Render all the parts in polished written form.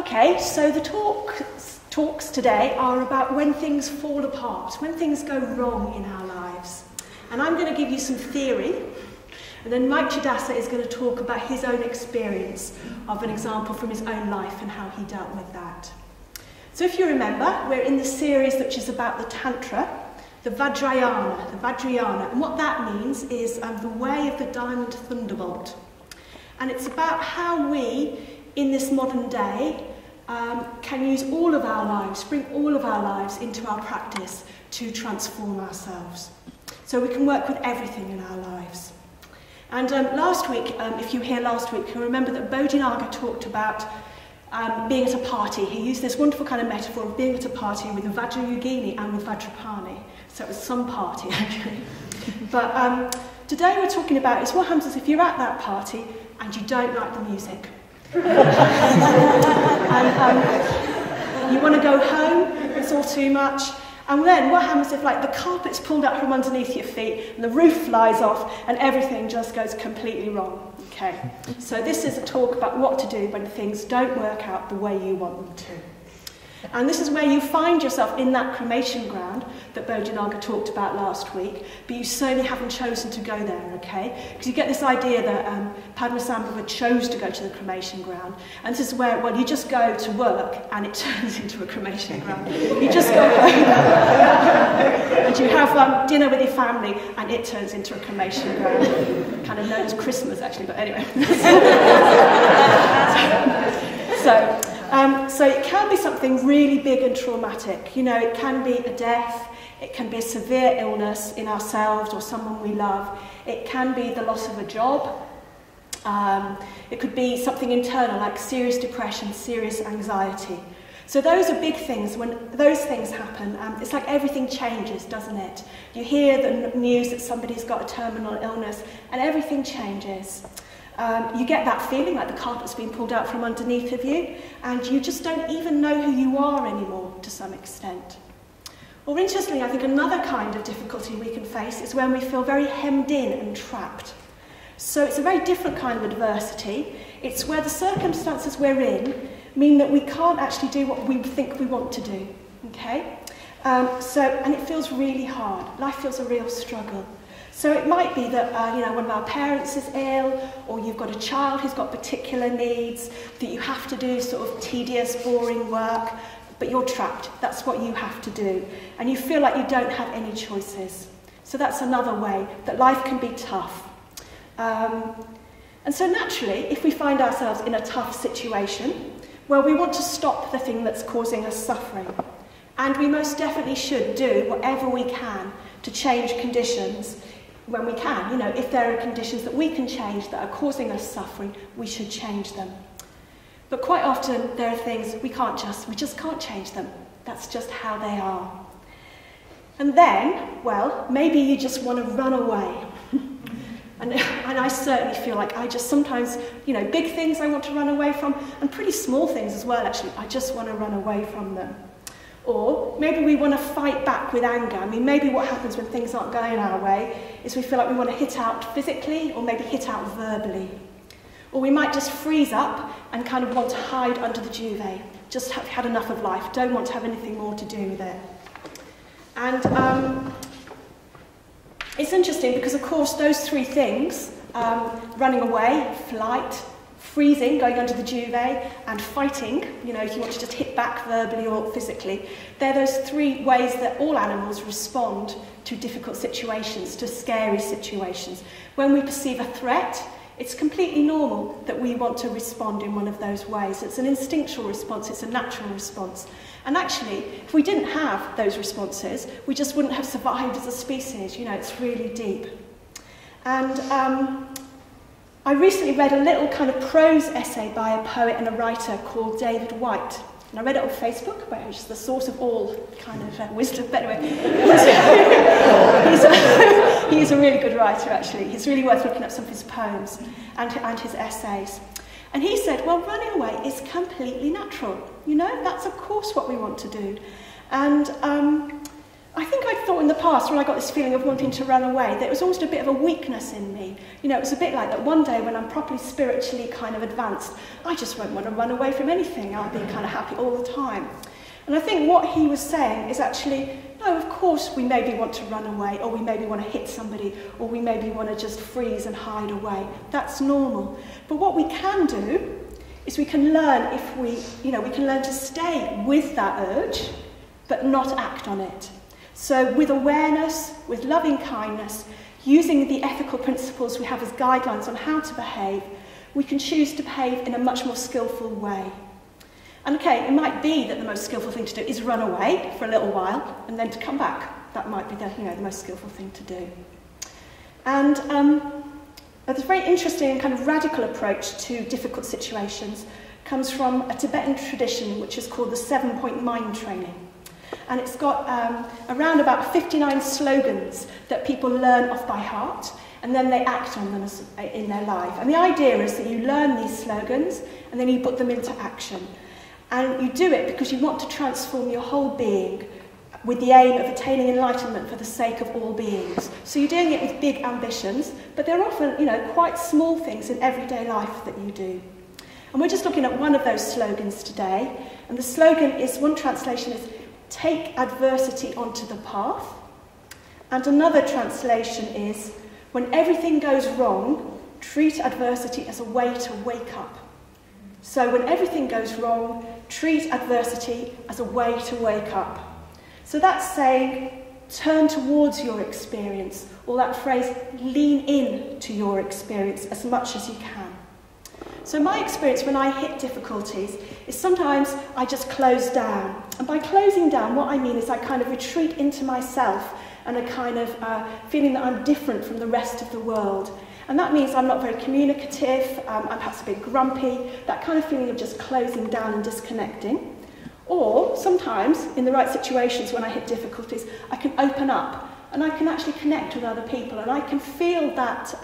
Okay, so the talks today are about when things fall apart, when things go wrong in our lives. And I'm going to give you some theory, and then Maitridasa is going to talk about his own experience of an example from his own life and how he dealt with that. So if you remember, we're in the series which is about the Tantra, the Vajrayana, and what that means is the way of the diamond thunderbolt. And it's about how we, in this modern day, can use all of our lives, bring all of our lives into our practice to transform ourselves. So we can work with everything in our lives. And last week, if you were here last week, you'll remember that Bodhinaga talked about being at a party. He used this wonderful kind of metaphor of being at a party with a Vajrayogini and with Vajrapani. So it was some party, actually. But today we're talking about is what happens if you're at that party and you don't like the music. And you want to go home, it's all too much. And then what happens if like the carpet's pulled out from underneath your feet and the roof flies off and everything just goes completely wrong? Okay, so this is a talk about what to do when things don't work out the way you want them to. And this is where you find yourself in that cremation ground that Bodhinaga talked about last week, but you certainly haven't chosen to go there, okay? Because you get this idea that Padmasambhava chose to go to the cremation ground, and this is where, well, you just go to work and it turns into a cremation ground. You just go home and you have dinner with your family and it turns into a cremation ground. Kind of known as Christmas, actually, but anyway. So it can be something really big and traumatic. You know, it can be a death, it can be a severe illness in ourselves or someone we love. It can be the loss of a job. It could be something internal like serious depression, serious anxiety. So those are big things. When those things happen, it's like everything changes, doesn't it? You hear the news that somebody's got a terminal illness and everything changes. You get that feeling like the carpet's been pulled out from underneath of you and you just don't even know who you are anymore to some extent. Or interestingly, I think another kind of difficulty we can face is when we feel very hemmed in and trapped. So it's a very different kind of adversity. It's where the circumstances we're in mean that we can't actually do what we think we want to do, okay? And it feels really hard. Life feels a real struggle. So it might be that one of our parents is ill, or you've got a child who's got particular needs, that you have to do sort of tedious, boring work, but you're trapped. That's what you have to do. And you feel like you don't have any choices. So that's another way that life can be tough. And so naturally, if we find ourselves in a tough situation, well, we want to stop the thing that's causing us suffering. And we most definitely should do whatever we can to change conditions when we can. You know, if there are conditions that we can change that are causing us suffering, we should change them. But quite often there are things we just can't change them. That's just how they are. And then, well, maybe you just want to run away. And I certainly feel like I just sometimes, big things I want to run away from, and pretty small things as well, actually. I just want to run away from them. Or maybe we want to fight back with anger. I mean, maybe what happens when things aren't going our way is we feel like we want to hit out physically or maybe hit out verbally. Or we might just freeze up and kind of want to hide under the duvet. Just have had enough of life, don't want to have anything more to do with it. And it's interesting because, of course, those three things, running away, flight, freezing, going under the duvet, and fighting, if you want to just hit back verbally or physically, they're those three ways that all animals respond to difficult situations, to scary situations. When we perceive a threat, it's completely normal that we want to respond in one of those ways. It's an instinctual response, it's a natural response. And actually, if we didn't have those responses, we just wouldn't have survived as a species. It's really deep. And I recently read a little kind of prose essay by a poet and a writer called David Whyte. And I read it on Facebook, which is the source of all kind of wisdom. But anyway, he's a really good writer, actually. He's really worth looking up some of his poems and his essays. And he said, well, running away is completely natural. That's of course what we want to do. And I think I'd thought in the past, when I got this feeling of wanting to run away, that it was almost a bit of a weakness in me. You know, it was a bit like that one day when I'm properly spiritually kind of advanced, I just won't want to run away from anything. I'll be kind of happy all the time. And I think what he was saying is actually, no, of course we maybe want to run away, or we maybe want to hit somebody, or we maybe want to just freeze and hide away. That's normal. But what we can do is we can learn we can learn to stay with that urge, but not act on it. So with awareness, with loving kindness, using the ethical principles we have as guidelines on how to behave, we can choose to behave in a much more skillful way. And okay, it might be that the most skillful thing to do is run away for a little while and then to come back. That might be the most skillful thing to do. And a very interesting and kind of radical approach to difficult situations comes from a Tibetan tradition which is called the 7-point mind training. And it's got around about 59 slogans that people learn off by heart, and then they act on them in their life. And the idea is that you learn these slogans, and then you put them into action. And you do it because you want to transform your whole being with the aim of attaining enlightenment for the sake of all beings. So you're doing it with big ambitions, but they're often, quite small things in everyday life that you do. And we're just looking at one of those slogans today. And the slogan is, one translation is, take adversity onto the path. And another translation is, when everything goes wrong, treat adversity as a way to wake up. So when everything goes wrong, treat adversity as a way to wake up. So that's saying, turn towards your experience, or that phrase, lean in to your experience as much as you can. So my experience when I hit difficulties is sometimes I just close down. And by closing down, what I mean is I kind of retreat into myself and a kind of feeling that I'm different from the rest of the world. And that means I'm not very communicative, I'm perhaps a bit grumpy, that kind of feeling of just closing down and disconnecting. Or sometimes, in the right situations when I hit difficulties, I can open up and I can actually connect with other people, and I can feel that,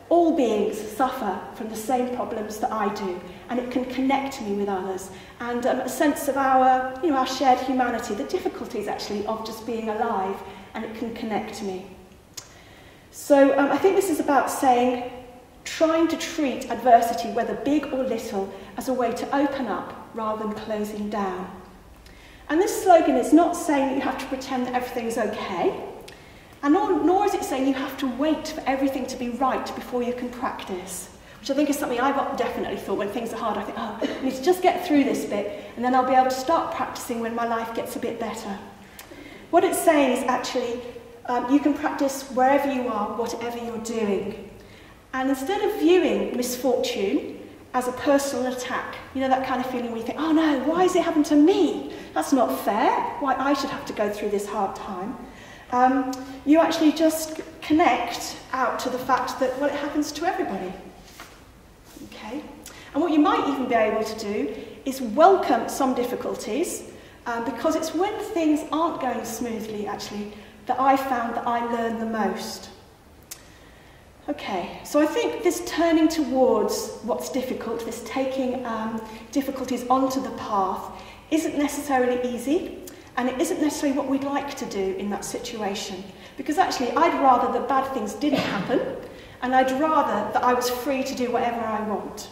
all beings suffer from the same problems that I do, and it can connect me with others, and a sense of our shared humanity, the difficulties actually of just being alive, and it can connect me. So I think this is about trying to treat adversity, whether big or little, as a way to open up rather than closing down. And this slogan is not saying that you have to pretend that everything's okay, and nor is it saying you have to wait for everything to be right before you can practice, which I think is something I've definitely thought when things are hard. I think, I need to just get through this bit, and then I'll be able to start practicing when my life gets a bit better. What it's saying is actually, you can practice wherever you are, whatever you're doing. And instead of viewing misfortune as a personal attack, that kind of feeling where you think, oh no, why has it happened to me? That's not fair, why I should have to go through this hard time. You actually just connect out to the fact that, well, it happens to everybody. Okay? And what you might even be able to do is welcome some difficulties, because it's when things aren't going smoothly, actually, that I found that I learn the most. Okay, so I think this turning towards what's difficult, this taking difficulties onto the path, isn't necessarily easy, and it isn't necessarily what we'd like to do in that situation. Because actually, I'd rather that bad things didn't happen, and I'd rather that I was free to do whatever I want.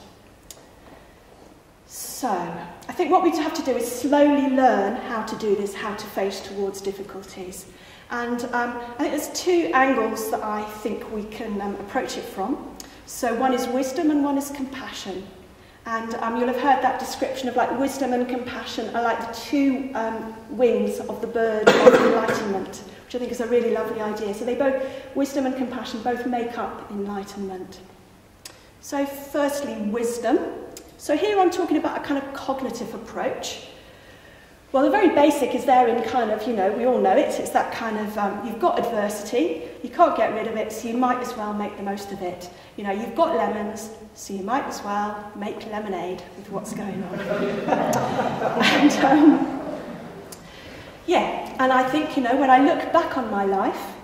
So, I think what we have to do is slowly learn how to do this, how to face towards difficulties. And I think there's two angles that I think we can approach it from. So one is wisdom and one is compassion. And you'll have heard that description of wisdom and compassion are like the two wings of the bird of enlightenment, which I think is a really lovely idea. So wisdom and compassion both make up enlightenment. So firstly, wisdom. So here I'm talking about a kind of cognitive approach. Well, the very basic is there in kind of, we all know it. It's that kind of, you've got adversity, you can't get rid of it, so you might as well make the most of it. You've got lemons, so you might as well make lemonade with what's going on. And I think, when I look back on my life,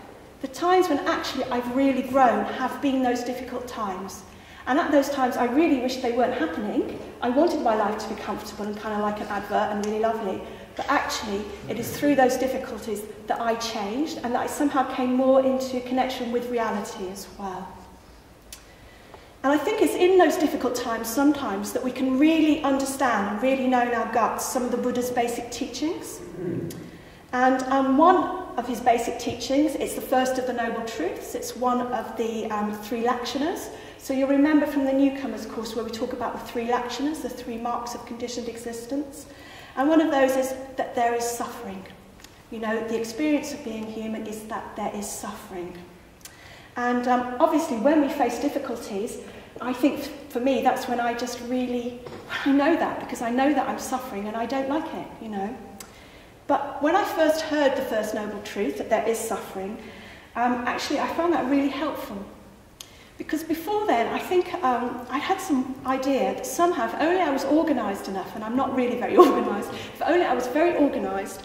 the times when actually I've really grown have been those difficult times. And at those times, I really wish they weren't happening. I wanted my life to be comfortable and kind of like an advert and really lovely. but actually it is through those difficulties that I changed and that I somehow came more into connection with reality as well. And I think it's in those difficult times sometimes that we can really understand and really know in our guts some of the Buddha's basic teachings. And one of his basic teachings, it's the first of the Noble Truths, it's one of the 3 lakshanas. So you'll remember from the newcomers course where we talk about the 3 lakshanas, the 3 marks of conditioned existence. And one of those is that there is suffering. You know, the experience of being human is that there is suffering. And obviously when we face difficulties, I think for me that's when I just really, I know that, because I know that I'm suffering and I don't like it, you know. But when I first heard the first Noble Truth, that there is suffering, actually I found that really helpful. Because before then, I think I had some idea that somehow, if only I was organised enough, and I'm not really very organised, if only I was very organised,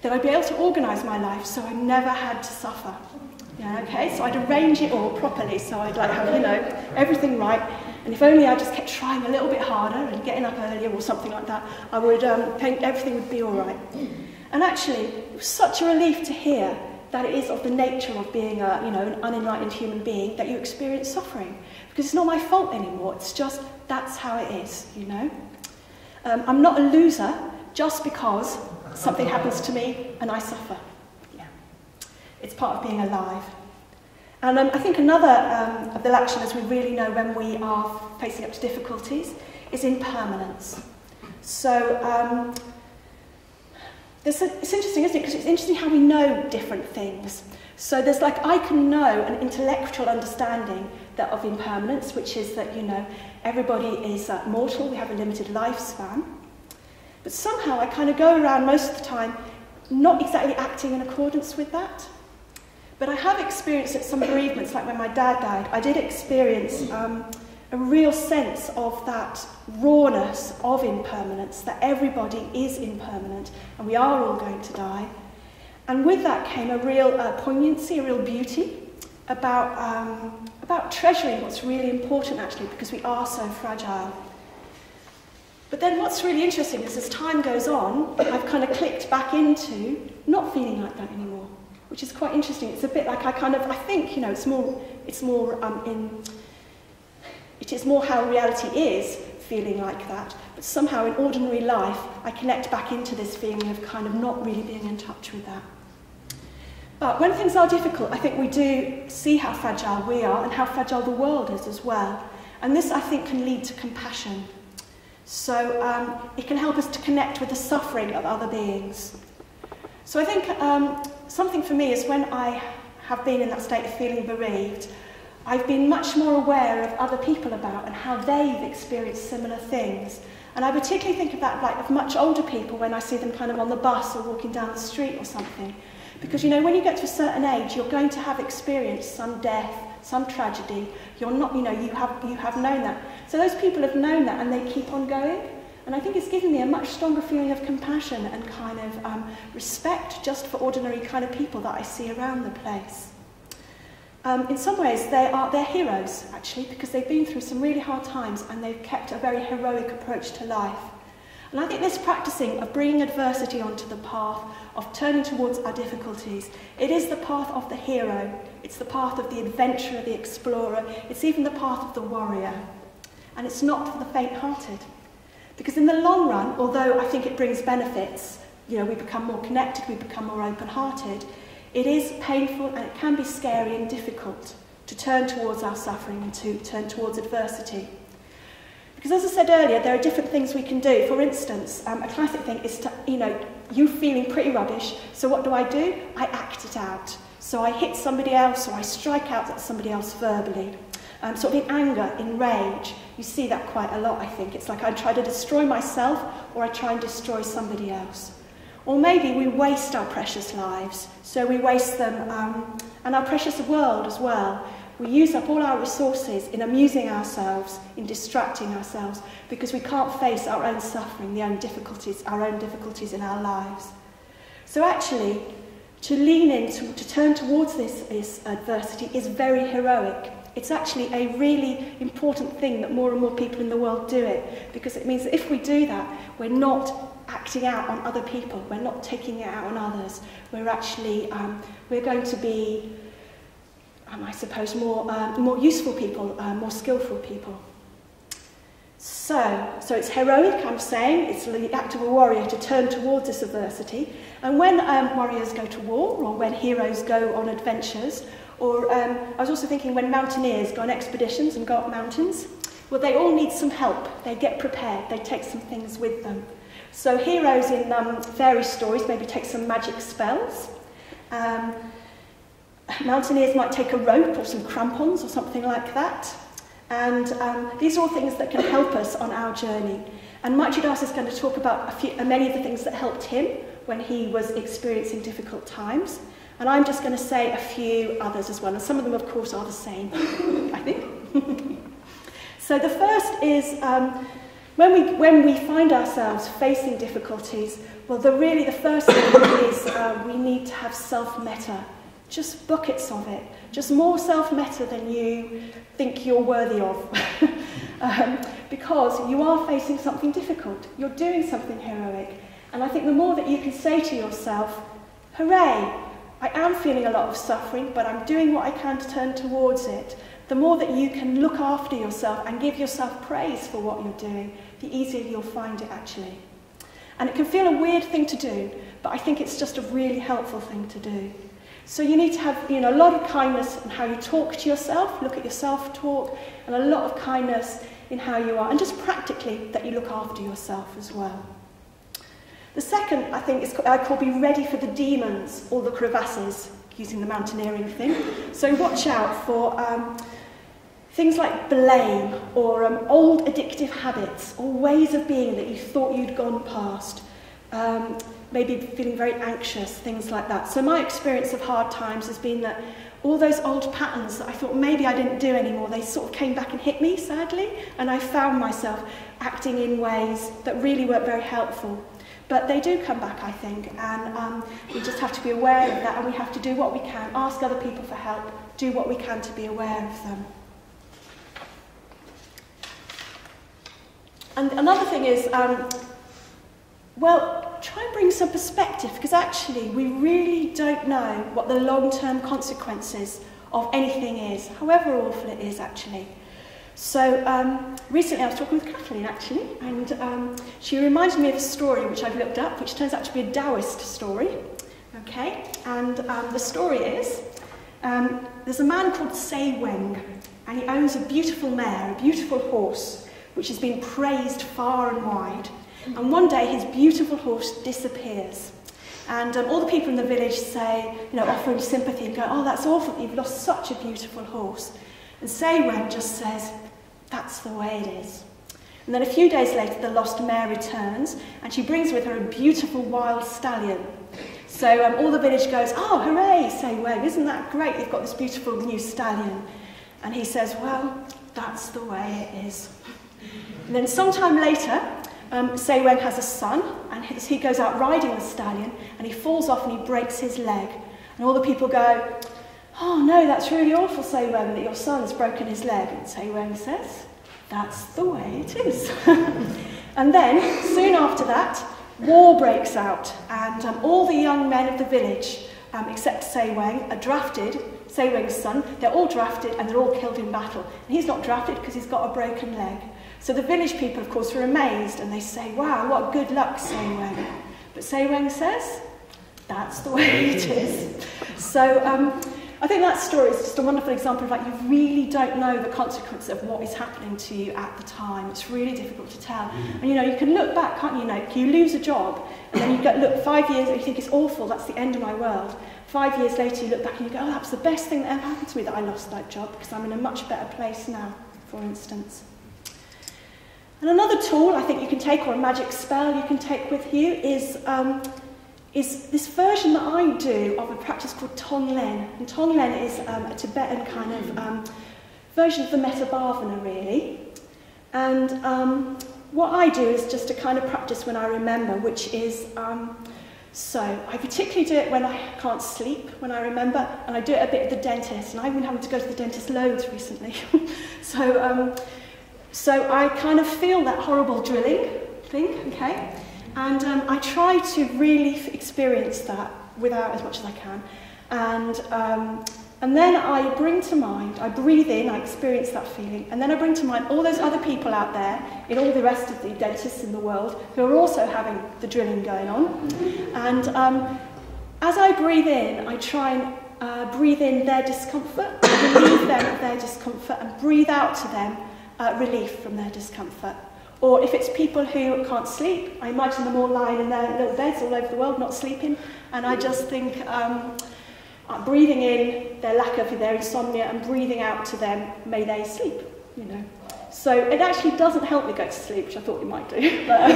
that I'd be able to organise my life so I never had to suffer. Yeah, okay, so I'd arrange it all properly, so I'd like have, you know, everything right, and if only I just kept trying a little bit harder and getting up earlier or something like that, I would think everything would be all right. And actually, it was such a relief to hear that it is of the nature of being a, you know, an unenlightened human being that you experience suffering. Because it's not my fault anymore, it's just, that's how it is, you know. I'm not a loser just because something happens to me and I suffer. Yeah. It's part of being alive. And I think another of the lakshanas we really know when we are facing up to difficulties is impermanence. So, it's interesting, isn't it? Because it's interesting how we know different things. So there's like, I can know an intellectual understanding that of impermanence, which is that, you know, everybody is mortal, we have a limited lifespan. But somehow I kind of go around most of the time not exactly acting in accordance with that. But I have experienced at some bereavements, like when my dad died, I did experience a real sense of that rawness of impermanence, that everybody is impermanent and we are all going to die. And with that came a real poignancy, a real beauty about treasuring what's really important actually, because we are so fragile. But then what's really interesting is as time goes on, I've kind of clicked back into not feeling like that anymore, which is quite interesting. It's a bit like I think, you know, it is more how reality is, feeling like that, but somehow in ordinary life I connect back into this feeling of kind of not really being in touch with that. But when things are difficult, I think we do see how fragile we are and how fragile the world is as well. And this, I think, can lead to compassion. So it can help us to connect with the suffering of other beings. So I think something for me is when I have been in that state of feeling bereaved, I've been much more aware of other people about and how they've experienced similar things. And I particularly think of that, like, of much older people when I see them kind of on the bus or walking down the street or something. Because, you know, when you get to a certain age, you're going to have experienced some death, some tragedy. You're not, you know, you have known that. So those people have known that and they keep on going. And I think it's given me a much stronger feeling of compassion and kind of respect just for ordinary kind of people that I see around the place. In some ways, they're heroes, actually, because they've been through some really hard times and they've kept a very heroic approach to life. And I think this practicing of bringing adversity onto the path, of turning towards our difficulties, it is the path of the hero, it's the path of the adventurer, the explorer, it's even the path of the warrior. And it's not for the faint-hearted. Because in the long run, although I think it brings benefits, you know, we become more connected, we become more open-hearted, it is painful and it can be scary and difficult to turn towards our suffering and to turn towards adversity. Because as I said earlier, there are different things we can do. For instance, a classic thing is to, you know, you feeling pretty rubbish, so what do? I act it out. So I hit somebody else or I strike out at somebody else verbally. Sort of in anger, in rage. You see that quite a lot, I think. It's like I try to destroy myself or I try and destroy somebody else. Or maybe we waste our precious lives, so we waste them, and our precious world as well. We use up all our resources in amusing ourselves, in distracting ourselves, because we can't face our own suffering, our own difficulties in our lives. So actually, to lean in, to turn towards this adversity is very heroic. It's actually a really important thing that more and more people in the world do it, because it means that if we do that, we're not acting out on other people. We're not taking it out on others. We're actually, we're going to be, I suppose, more useful people, more skillful people. So it's heroic, I'm saying. It's the act of a warrior to turn towards this adversity. And when warriors go to war, or when heroes go on adventures, or I was also thinking when mountaineers go on expeditions and go up mountains, well, they all need some help. They get prepared. They take some things with them. So heroes in fairy stories maybe take some magic spells. Mountaineers might take a rope or some crampons or something like that. And these are all things that can help us on our journey. And Maitridasa is going to talk about many of the things that helped him when he was experiencing difficult times. And I'm just going to say a few others as well. And some of them, of course, are the same, I think. So the first is when we find ourselves facing difficulties, well, the first thing is we need to have self-metta. Just buckets of it. Just more self-metta than you think you're worthy of. Because you are facing something difficult. You're doing something heroic. And I think the more that you can say to yourself, hooray, I am feeling a lot of suffering, but I'm doing what I can to turn towards it. The more that you can look after yourself and give yourself praise for what you're doing, the easier you'll find it actually. And it can feel a weird thing to do, but I think it's just a really helpful thing to do. So you need to have, a lot of kindness in how you talk to yourself, look at your self-talk, and a lot of kindness in how you are, and just practically that you look after yourself as well. The second, I think, I call be ready for the demons or the crevasses, using the mountaineering thing. So watch out for things like blame or old addictive habits or ways of being that you thought you'd gone past. Maybe feeling very anxious, things like that. So my experience of hard times has been that all those old patterns that I thought maybe I didn't do anymore, they sort of came back and hit me, sadly, and I found myself acting in ways that really weren't very helpful. But they do come back, I think, and we just have to be aware of that, and we have to do what we can, ask other people for help, do what we can to be aware of them. And another thing is, try and bring some perspective, because actually we really don't know what the long-term consequences of anything is, however awful it is actually. So recently I was talking with Kathleen actually, and she reminded me of a story which I've looked up, which turns out to be a Taoist story. Okay, and the story is, there's a man called Sei Weng, and he owns a beautiful mare, a beautiful horse, which has been praised far and wide. And one day his beautiful horse disappears. And all the people in the village say, offer him sympathy and go, oh, that's awful, you've lost such a beautiful horse. And Sei Weng just says, that's the way it is. And then a few days later, the lost mare returns, and she brings with her a beautiful wild stallion. So all the village goes, oh, hooray, Sei Weng, isn't that great, you've got this beautiful new stallion. And he says, well, that's the way it is. And then sometime later, Sei Weng has a son, and he goes out riding the stallion, and he falls off and he breaks his leg. And all the people go, oh no, that's really awful, Sei Weng, that your son has broken his leg. And Sei Weng says, that's the way it is. And then, soon after that, war breaks out, and all the young men of the village, except Sei Weng, are drafted. Sei Weng's son, they're all drafted and they're all killed in battle. And he's not drafted because he's got a broken leg. So the village people, of course, are amazed, and they say, wow, what good luck, Sei Weng. But Sei Weng says, that's the way it is. So I think that story is just a wonderful example of you really don't know the consequences of what is happening to you at the time. It's really difficult to tell. And you can look back, can't you? You lose a job, and then you go, look, 5 years, and you think it's awful, that's the end of my world. 5 years later, you look back and you go, oh, that was the best thing that ever happened to me that I lost that job, because I'm in a much better place now, for instance. And another tool I think you can take, or a magic spell you can take with you, is this version that I do of a practice called Tonglen. And Tonglen is a Tibetan kind of version of the Metta Bhavana, really. And what I do is just a kind of practice when I remember, which is, so I particularly do it when I can't sleep, when I remember, and I do it a bit at the dentist, and I've been having to go to the dentist loads recently. So I kind of feel that horrible drilling, thing, okay? And I try to really experience that without as much as I can. And then I bring to mind, I breathe in, I experience that feeling, and then I bring to mind all those other people out there, in all the rest of the dentists in the world, who are also having the drilling going on. And as I breathe in, I try and breathe in their discomfort, relieve them of their discomfort, and breathe out to them relief from their discomfort. Or if it's people who can't sleep, I imagine them all lying in their little beds all over the world, not sleeping, and I just think, breathing in their lack of their insomnia and breathing out to them, may they sleep, you know. So it actually doesn't help me go to sleep, which I thought it might do. But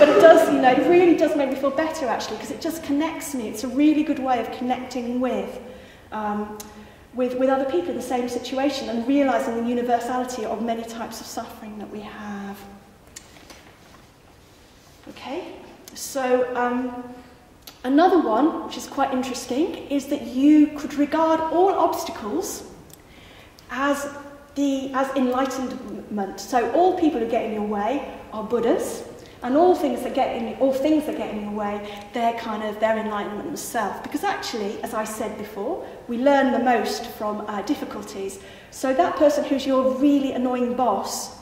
it does, you know, it really does make me feel better actually, because it just connects me. It's a really good way of connecting with other people in the same situation and realising the universality of many types of suffering that we have. Okay, so another one, which is quite interesting, is that you could regard all obstacles as enlightenment. So all people who get in your way are Buddhas, and all things that get in your way, they're enlightenment themselves. Because actually, as I said before, we learn the most from difficulties. So that person who's your really annoying boss,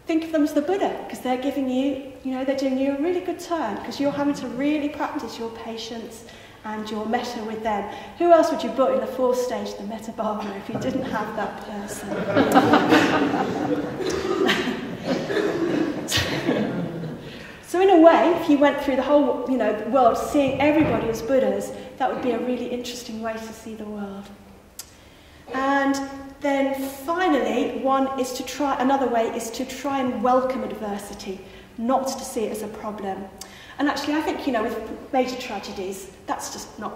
think of them as the Buddha, because they're giving you, they're doing you a really good turn, because you're having to really practice your patience and your metta with them. Who else would you put in the fourth stage, the metta bhavana, if you didn't have that person? So in a way, if you went through the whole, world, seeing everybody as Buddhas, that would be a really interesting way to see the world. And then finally, another way is to try and welcome adversity, not to see it as a problem. And actually, I think, with major tragedies, that's just not,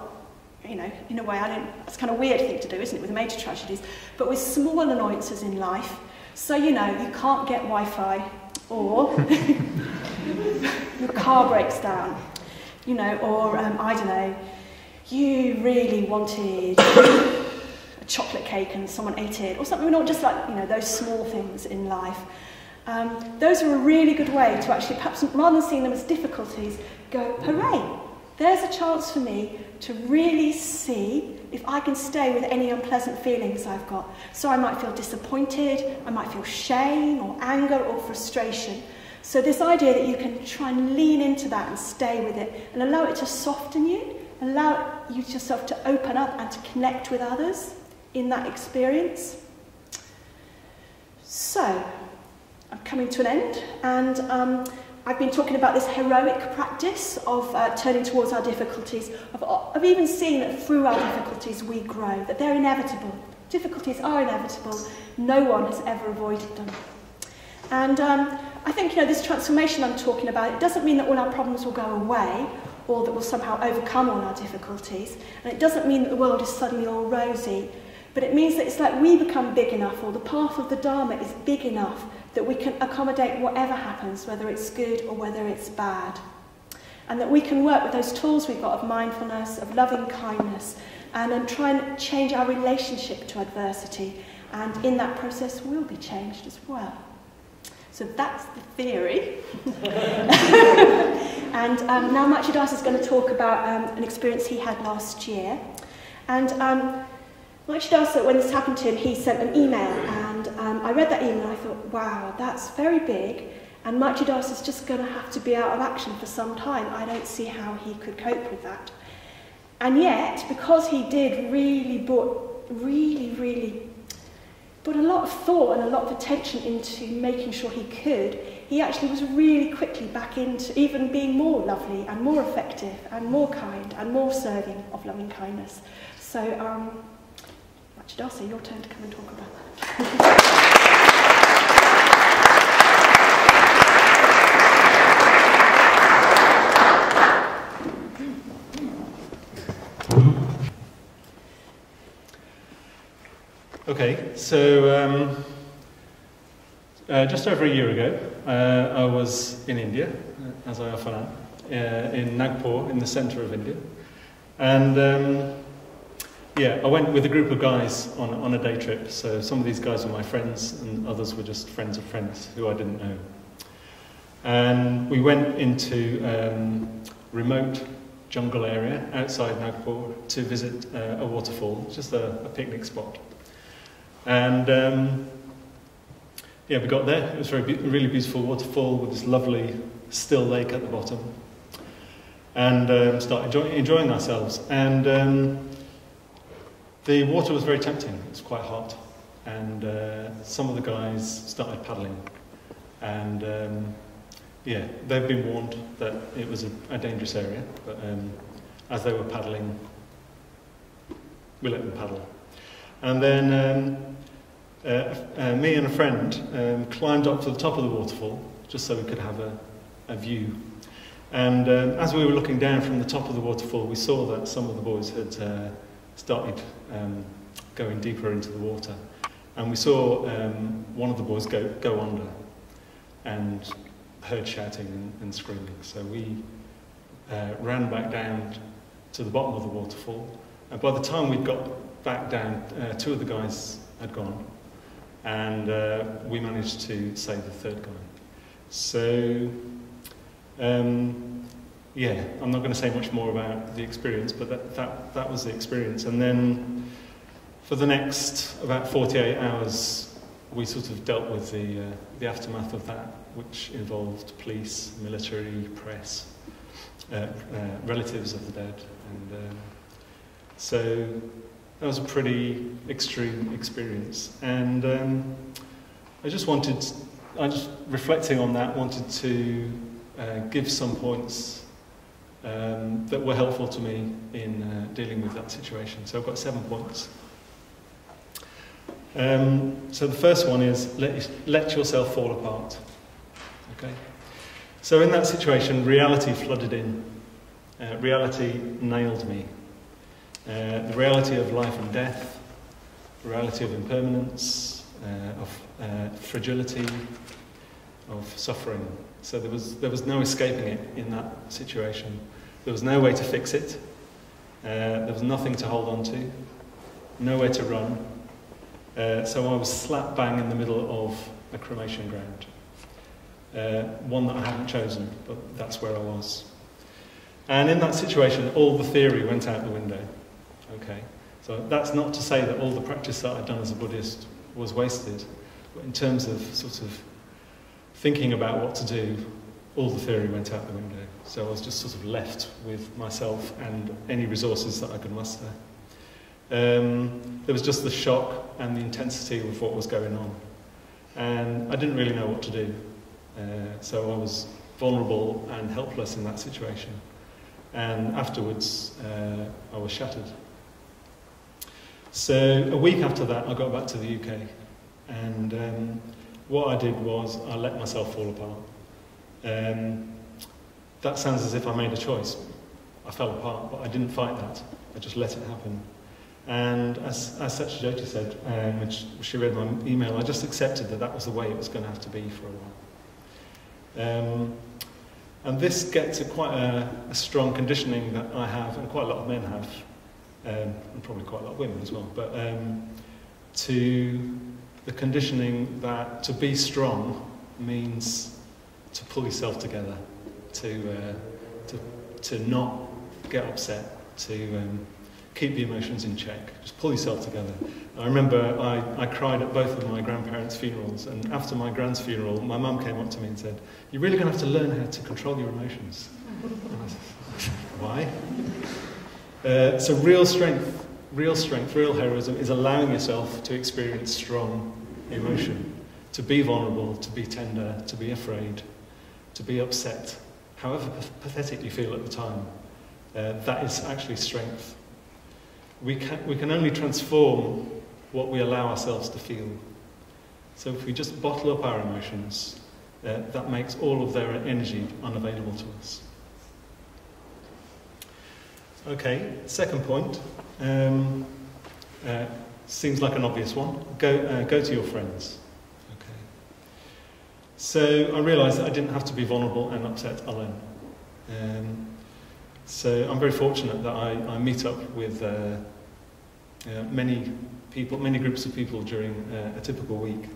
in a way, it's kind of a weird thing to do, isn't it, with major tragedies? But with small annoyances in life, so, you can't get Wi-Fi, or your car breaks down, or, I don't know, you really wanted a chocolate cake and someone ate it, or something, not just like, those small things in life. Those are a really good way to actually, perhaps rather than seeing them as difficulties, go, hooray, there's a chance for me to really see if I can stay with any unpleasant feelings I've got. So I might feel disappointed, I might feel shame or anger or frustration. So this idea that you can try and lean into that and stay with it and allow it to soften you, allow you yourself to open up and to connect with others in that experience. So, I'm coming to an end, and I've been talking about this heroic practice of turning towards our difficulties, of even seeing that through our difficulties we grow, that they're inevitable. Difficulties are inevitable. No one has ever avoided them. And I think, this transformation I'm talking about, it doesn't mean that all our problems will go away, or that we'll somehow overcome all our difficulties. And it doesn't mean that the world is suddenly all rosy, but it means that it's like we become big enough, or the path of the Dharma is big enough, that we can accommodate whatever happens, whether it's good or whether it's bad. And that we can work with those tools we've got of mindfulness, of loving kindness, and then try and change our relationship to adversity. And in that process, we'll be changed as well. So that's the theory. And now Maitridasa is going to talk about an experience he had last year. And Maitridasa, when this happened to him, he sent an email, and I read that email and I thought, wow, that's very big, and Maitridasa is just going to have to be out of action for some time. I don't see how he could cope with that. And yet, because he did really put a lot of thought and a lot of attention into making sure he could, he actually was really quickly back into even being more lovely and more effective and more kind and more serving of loving kindness. So, Maitridasa, your turn to come and talk about that. Okay, so just over a year ago, I was in India, as I often am, in Nagpur, in the centre of India, and I went with a group of guys on a day trip. So some of these guys were my friends, and others were just friends of friends who I didn't know. And we went into remote jungle area outside Nagpur to visit a waterfall, just a picnic spot. And yeah, we got there. It was a really beautiful waterfall with this lovely still lake at the bottom. And started enjoying ourselves. And the water was very tempting. It was quite hot. And some of the guys started paddling. And yeah, they've been warned that it was a dangerous area. But as they were paddling, we let them paddle. And then me and a friend climbed up to the top of the waterfall just so we could have a view. And as we were looking down from the top of the waterfall, we saw that some of the boys had started going deeper into the water. And we saw one of the boys go under and heard shouting and screaming. So we ran back down to the bottom of the waterfall. And by the time we'd got back down, two of the guys had gone. And we managed to save the third guy. So, yeah, I'm not going to say much more about the experience, but that was the experience. And then for the next about 48 hours, we sort of dealt with the aftermath of that, which involved police, military, press, relatives of the dead. And so that was a pretty extreme experience. And I just reflecting on that, wanted to give some points that were helpful to me in dealing with that situation. So I've got 7 points. So the first one is let yourself fall apart. Okay. So in that situation, reality flooded in. Reality nailed me. The reality of life and death, the reality of impermanence, of fragility, of suffering. So there was no escaping it in that situation. There was no way to fix it. There was nothing to hold on to, nowhere to run. So I was slap bang in the middle of a cremation ground. One that I hadn't chosen, but that's where I was. And in that situation, all the theory went out the window. Okay, so that's not to say that all the practice that I'd done as a Buddhist was wasted, but in terms of sort of thinking about what to do, all the theory went out the window. So I was just sort of left with myself and any resources that I could muster. There was just the shock and the intensity of what was going on. And I didn't really know what to do. So I was vulnerable and helpless in that situation. And afterwards, I was shattered. So a week after that, I got back to the UK. And what I did was I let myself fall apart. That sounds as if I made a choice. I fell apart, but I didn't fight that. I just let it happen. And as Satyajyoti said, which she read my email, I just accepted that was the way it was going to have to be for a while. And this gets at quite a strong conditioning that I have, and quite a lot of men have, and probably quite a lot of women as well, but to the conditioning that to be strong means to pull yourself together, to not get upset, to keep the emotions in check, just pull yourself together. I remember I cried at both of my grandparents' funerals, and after my grand's funeral, my mum came up to me and said, "You're really going to have to learn how to control your emotions." And I said, "Why?" So real strength, real heroism is allowing yourself to experience strong emotion, to be vulnerable, to be tender, to be afraid, to be upset, however pathetic you feel at the time. That is actually strength. We can only transform what we allow ourselves to feel. So if we just bottle up our emotions, that makes all of their energy unavailable to us. Okay, second point. Seems like an obvious one. Go to your friends. Okay. So I realised that I didn't have to be vulnerable and upset alone. So I'm very fortunate that I meet up with many people, many groups of people during a typical week.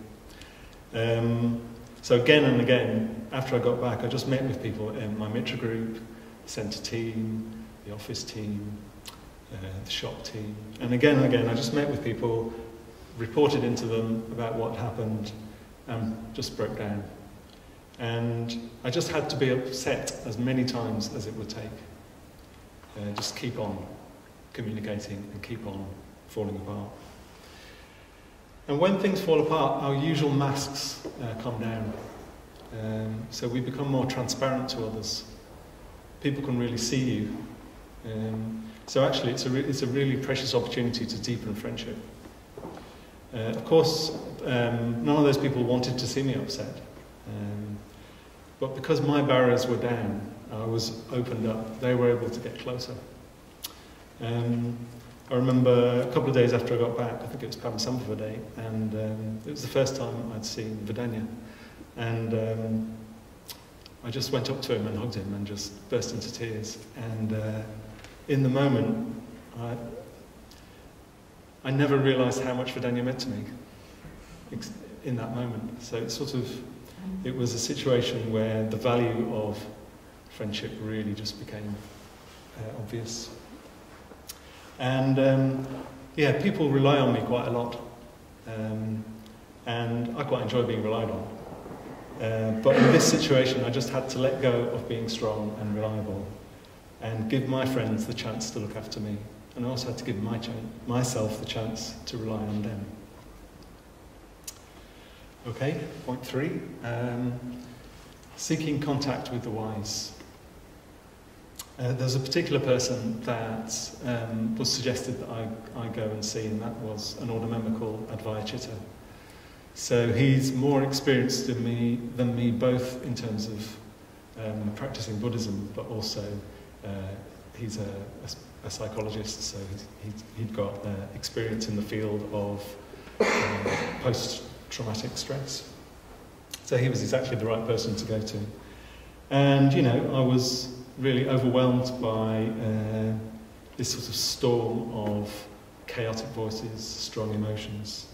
So again and again, after I got back, I just met with people in my Mitra group, the centre team, the office team, the shop team. And again, I just met with people, reported into them about what happened, and just broke down. And I just had to be upset as many times as it would take. Just keep on communicating and keep on falling apart. And when things fall apart, our usual masks come down. So we become more transparent to others. People can really see you. So actually, it's a really precious opportunity to deepen friendship. Of course, none of those people wanted to see me upset. But because my barriers were down, I was opened up, they were able to get closer. I remember a couple of days after I got back, I think it was Padmasambhava Day, and it was the first time I'd seen Vidanya. And I just went up to him and hugged him and just burst into tears. And in the moment, I never realised how much Vidanya meant to me in that moment. So it was a situation where the value of friendship really just became obvious. And people rely on me quite a lot. And I quite enjoy being relied on. But in this situation, I just had to let go of being strong and reliable and give my friends the chance to look after me. And I also had to give myself the chance to rely on them. Okay, point 3. Seeking contact with the wise. There's a particular person that was suggested that I go and see, and that was an order member called Advaita. So he's more experienced than me, both in terms of practicing Buddhism, but also he's a psychologist, so he'd got experience in the field of post-traumatic stress. So he was exactly the right person to go to. And, I was really overwhelmed by this sort of storm of chaotic voices, strong emotions.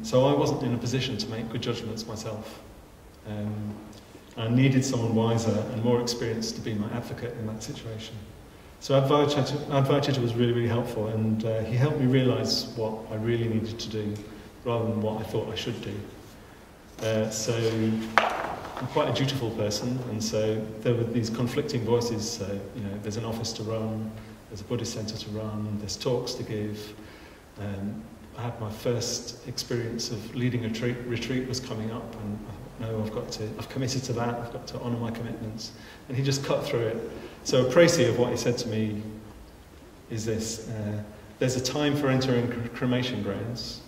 So I wasn't in a position to make good judgments myself. I needed someone wiser and more experienced to be my advocate in that situation. So Advaita was really, really helpful, and he helped me realise what I really needed to do rather than what I thought I should do. So I'm quite a dutiful person, and so there were these conflicting voices. So, there's an office to run, there's a Buddhist centre to run, there's talks to give. I had my first experience of leading a retreat was coming up, and I know I've committed to that, I've got to honour my commitments. And he just cut through it. So a précis of what he said to me is this: there's a time for entering cremation grounds.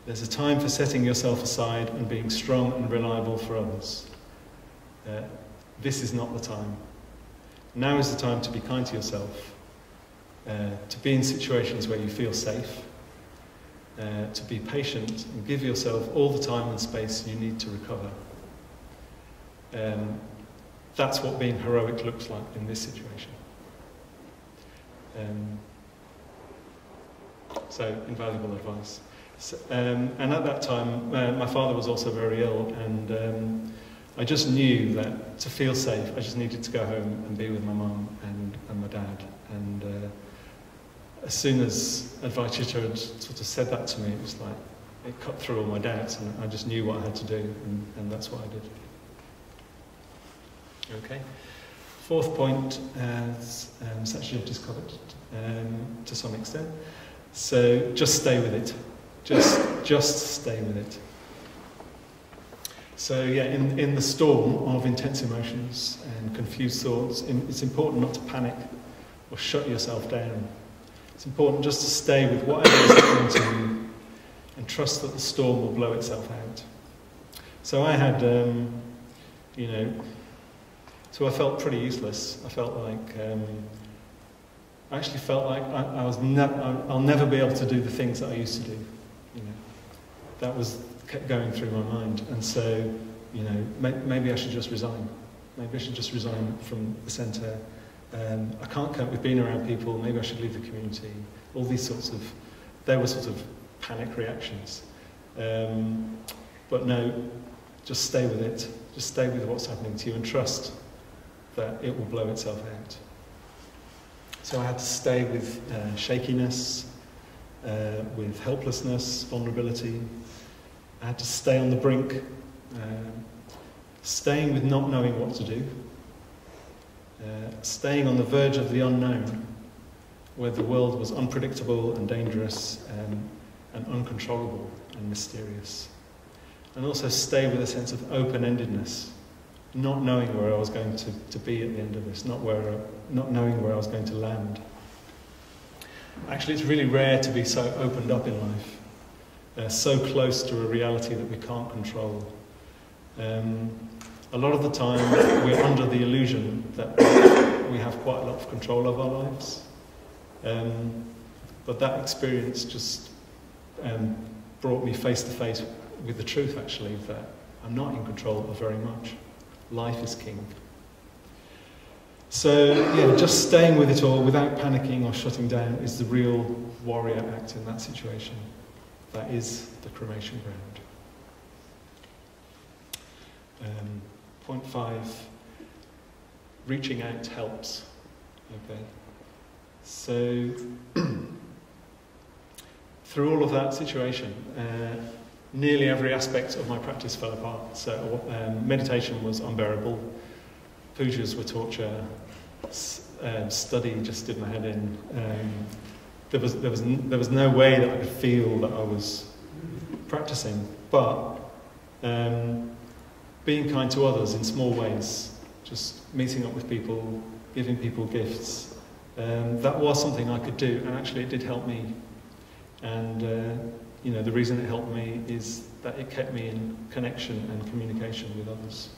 There's a time for setting yourself aside and being strong and reliable for others. This is not the time. Now is the time to be kind to yourself, to be in situations where you feel safe, to be patient and give yourself all the time and space you need to recover. That's what being heroic looks like in this situation. So, invaluable advice. So, and at that time, my father was also very ill, and I just knew that to feel safe, I just needed to go home and be with my mum and my dad. And as soon as Advaita had sort of said that to me, it was like, it cut through all my doubts, and I just knew what I had to do, and that's what I did. Okay. 4th point, as Satyajoty's covered to some extent. So just stay with it. Just stay with it. So yeah, in the storm of intense emotions and confused thoughts, it's important not to panic or shut yourself down. It's important just to stay with whatever is happening to you and trust that the storm will blow itself out. So I had, so I felt pretty useless. I felt like, I actually felt like I'll never be able to do the things that I used to do. That kept going through my mind, and so, maybe I should just resign. Maybe I should just resign from the centre. I can't cope with being around people. Maybe I should leave the community. All these they were sort of panic reactions. But no, just stay with it. Just stay with what's happening to you and trust that it will blow itself out. So I had to stay with shakiness, with helplessness, vulnerability. I had to stay on the brink, staying with not knowing what to do, staying on the verge of the unknown, where the world was unpredictable and dangerous and uncontrollable and mysterious. And also stay with a sense of open-endedness, not knowing where I was going to be at the end of this, not knowing where I was going to land. Actually, it's really rare to be so opened up in life, so close to a reality that we can't control. A lot of the time, we're under the illusion that we have quite a lot of control of our lives. But that experience just brought me face to face with the truth, actually, that I'm not in control of very much. Life is king. So, yeah, just staying with it all without panicking or shutting down is the real warrior act in that situation. That is the cremation ground. Point 5, reaching out helps. Okay. So, through all of that situation, nearly every aspect of my practice fell apart. So meditation was unbearable, pujas were torture, study just did my head in. There was no way that I could feel that I was practicing, but being kind to others in small ways, just meeting up with people, giving people gifts, that was something I could do, and actually it did help me. And the reason it helped me is that it kept me in connection and communication with others.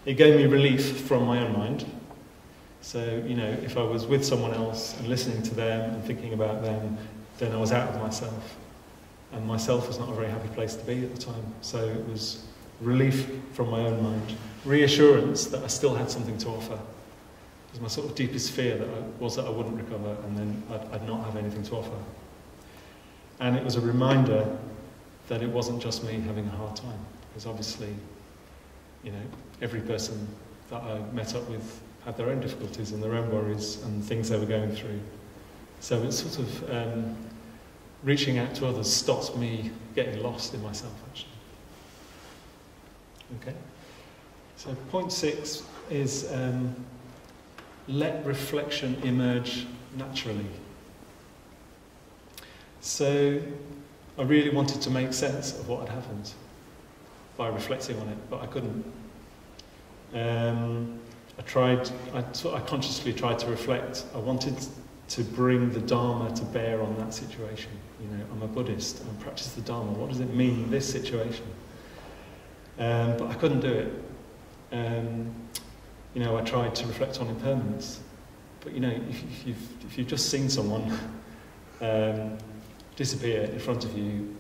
It gave me relief from my own mind. So, if I was with someone else and listening to them and thinking about them, then I was out of myself. And myself was not a very happy place to be at the time. So it was relief from my own mind, reassurance that I still had something to offer. Because my sort of deepest fear was that I wouldn't recover and then I'd not have anything to offer. And it was a reminder that it wasn't just me having a hard time. Because obviously, every person that I met up with had their own difficulties and their own worries and things they were going through. So it's sort of reaching out to others stops me getting lost in myself, actually. Okay. So point 6 is let reflection emerge naturally. So I really wanted to make sense of what had happened by reflecting on it, but I couldn't. I consciously tried to reflect. I wanted to bring the Dharma to bear on that situation. I'm a Buddhist, I practice the Dharma. What does it mean in this situation? But I couldn't do it. I tried to reflect on impermanence. But if you've just seen someone disappear in front of you,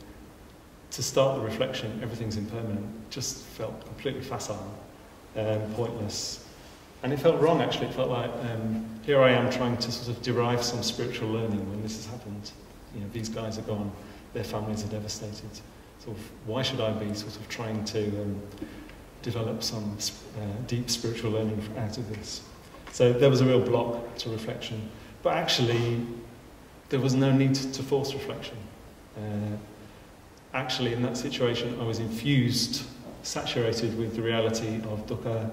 to start the reflection, everything's impermanent, just felt completely facile, pointless. And it felt wrong, actually. It felt like, here I am trying to sort of derive some spiritual learning when this has happened. These guys are gone, their families are devastated. Sort of, why should I be sort of trying to develop some deep spiritual learning out of this? So there was a real block to reflection. But actually, there was no need to force reflection. Actually, in that situation, I was infused, saturated with the reality of dukkha,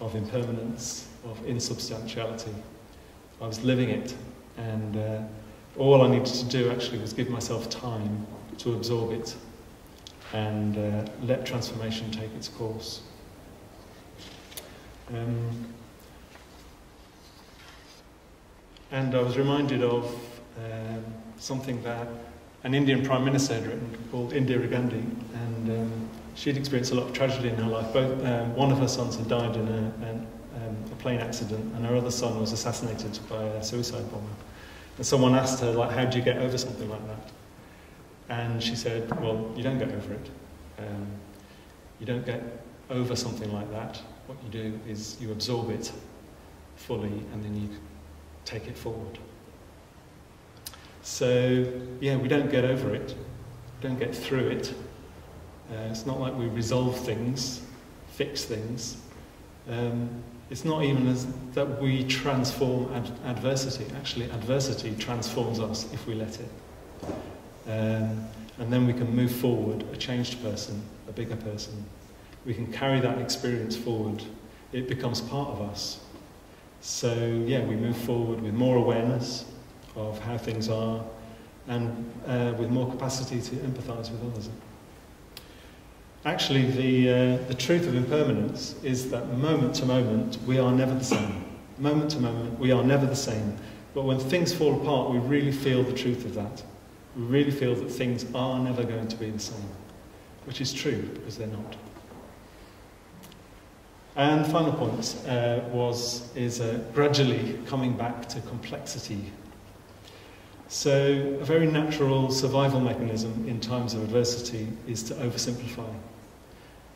of impermanence, of insubstantiality. I was living it, and all I needed to do actually was give myself time to absorb it and let transformation take its course. And I was reminded of something that an Indian Prime Minister had written called Indira Gandhi, and she'd experienced a lot of tragedy in her life. One of her sons had died in a plane accident, and her other son was assassinated by a suicide bomber. And someone asked her, how do you get over something like that? And she said, well, you don't get over it. You don't get over something like that. What you do is you absorb it fully, and then you take it forward. So, yeah, we don't get over it. We don't get through it. It's not like we resolve things, fix things. It's not even as that we transform adversity. Actually, adversity transforms us if we let it. And then we can move forward, a changed person, a bigger person. We can carry that experience forward. It becomes part of us. So, yeah, we move forward with more awareness of how things are and with more capacity to empathise with others. Actually, the truth of impermanence is that moment to moment, we are never the same. Moment to moment, we are never the same. But when things fall apart, we really feel the truth of that. We really feel that things are never going to be the same, which is true, because they're not. And the final point is gradually coming back to complexity. So a very natural survival mechanism in times of adversity is to oversimplify.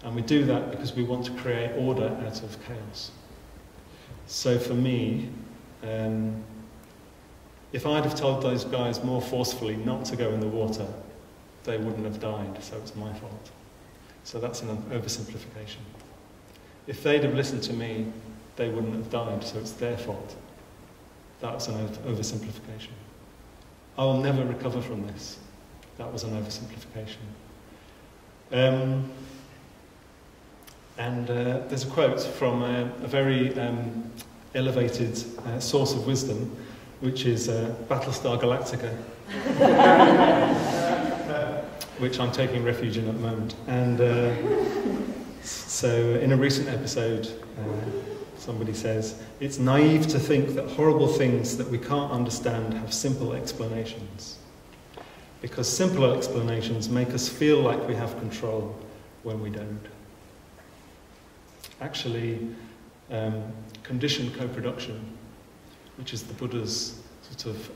And we do that because we want to create order out of chaos. So for me, if I'd have told those guys more forcefully not to go in the water, they wouldn't have died, so it's my fault. So that's an oversimplification. If they'd have listened to me, they wouldn't have died, so it's their fault. That was an oversimplification. I will never recover from this. That was an oversimplification. And there's a quote from a very elevated source of wisdom, which is Battlestar Galactica, which I'm taking refuge in at the moment. And so in a recent episode, somebody says, "It's naive to think that horrible things that we can't understand have simple explanations. Because simpler explanations make us feel like we have control when we don't." Actually, conditioned co-production, which is the Buddha's sort of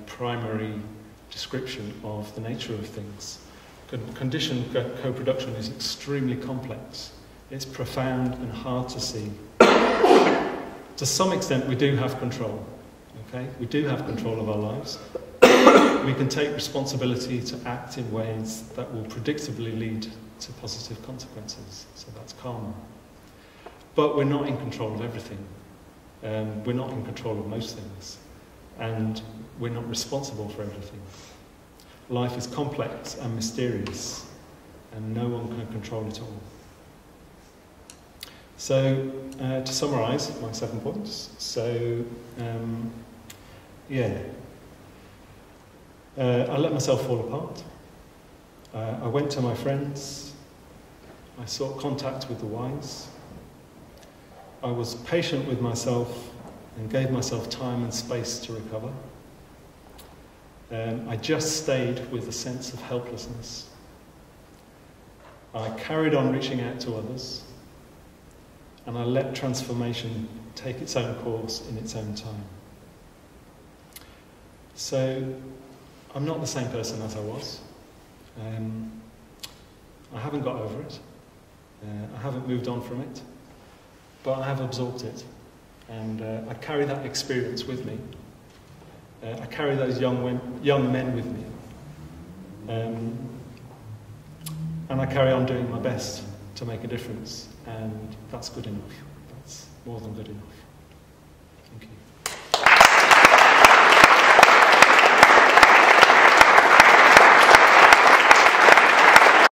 primary description of the nature of things. Conditioned co-production is extremely complex. It's profound and hard to see. To some extent, we do have control. Okay? We do have control of our lives. We can take responsibility to act in ways that will predictably lead to positive consequences. So that's karma. But we're not in control of everything. We're not in control of most things. And we're not responsible for everything. Life is complex and mysterious, and no one can control it all. So, to summarise my 7 points, I let myself fall apart. I went to my friends. I sought contact with the wise. I was patient with myself and gave myself time and space to recover. I just stayed with a sense of helplessness. I carried on reaching out to others, and I let transformation take its own course in its own time. So, I'm not the same person as I was. I haven't got over it. I haven't moved on from it. But I have absorbed it. And I carry that experience with me. I carry those young men with me. And I carry on doing my best to make a difference. And that's good enough. That's more than good enough. Thank you.